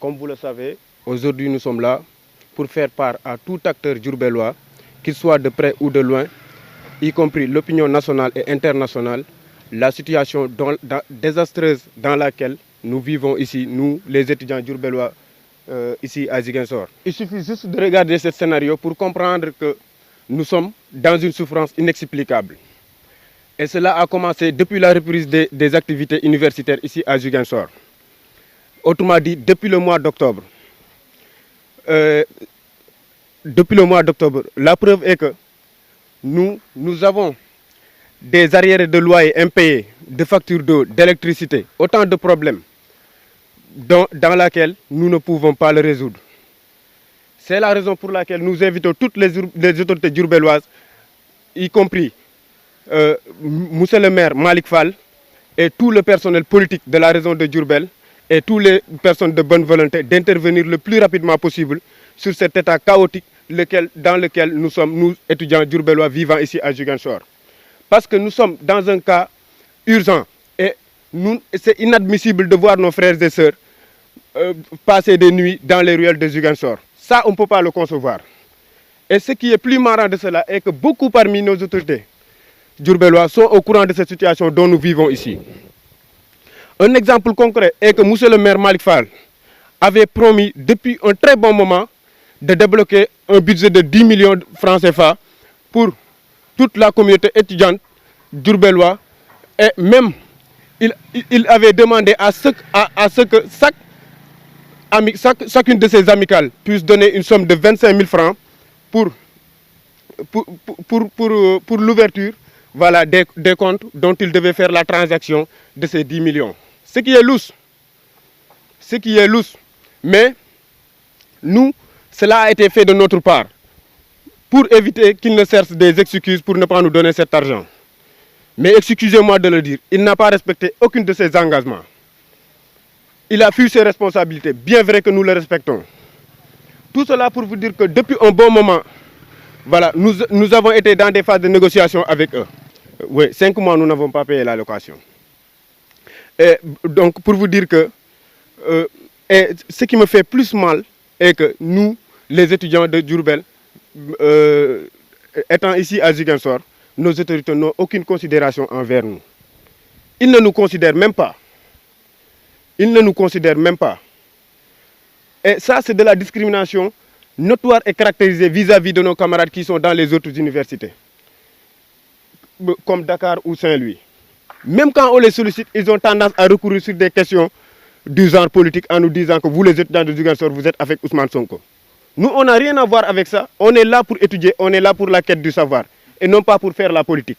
Comme vous le savez, aujourd'hui nous sommes là pour faire part à tout acteur diourbellois, qu'il soit de près ou de loin, y compris l'opinion nationale et internationale, la situation désastreuse dans laquelle nous vivons ici, nous les étudiants diourbellois ici à Ziguinchor. Il suffit juste de regarder ce scénario pour comprendre que nous sommes dans une souffrance inexplicable. Et cela a commencé depuis la reprise des activités universitaires ici à Ziguinchor. Autrement dit, depuis le mois d'octobre. La preuve est que nous avons des arriérés de loyers impayés, de factures d'eau, d'électricité, autant de problèmes dans lesquels nous ne pouvons pas le résoudre. C'est la raison pour laquelle nous invitons toutes les autorités diourbelloises, y compris Monsieur le maire Malick Fall et tout le personnel politique de la région de Diourbel et toutes les personnes de bonne volonté d'intervenir le plus rapidement possible sur cet état chaotique dans lequel nous sommes, nous étudiants diourbellois vivant ici à Ziguinchor. Parce que nous sommes dans un cas urgent et c'est inadmissible de voir nos frères et sœurs passer des nuits dans les ruelles de Ziguinchor. Ça, on ne peut pas le concevoir. Et ce qui est plus marrant de cela est que beaucoup parmi nos autorités diourbellois sont au courant de cette situation dont nous vivons ici. Un exemple concret est que monsieur le maire Malick Fall avait promis depuis un très bon moment de débloquer un budget de 10 millions de francs CFA pour toute la communauté étudiante diourbelloise. Et même, il avait demandé à ce que chacune de ses amicales puisse donner une somme de 25 000 francs pour l'ouverture des comptes dont il devait faire la transaction de ces 10 millions. Ce qui est louche. Mais nous, cela a été fait de notre part pour éviter qu'il ne cherche des excuses pour ne pas nous donner cet argent. Mais excusez-moi de le dire, il n'a pas respecté aucun de ses engagements. Il a fui ses responsabilités, bien vrai que nous le respectons. Tout cela pour vous dire que depuis un bon moment, nous avons été dans des phases de négociation avec eux. Oui, 5 mois, nous n'avons pas payé la location. Et donc, pour vous dire que ce qui me fait plus mal est que nous, les étudiants de Diourbel, étant ici à Ziguinchor, nos autorités n'ont aucune considération envers nous. Ils ne nous considèrent même pas. Et ça, c'est de la discrimination notoire et caractérisée vis-à-vis de nos camarades qui sont dans les autres universités, comme Dakar ou Saint-Louis. Même quand on les sollicite, ils ont tendance à recourir sur des questions du genre politique en nous disant que vous, les étudiants de Ziguinchor, vous êtes avec Ousmane Sonko. Nous, on n'a rien à voir avec ça. On est là pour étudier, on est là pour la quête du savoir et non pas pour faire la politique.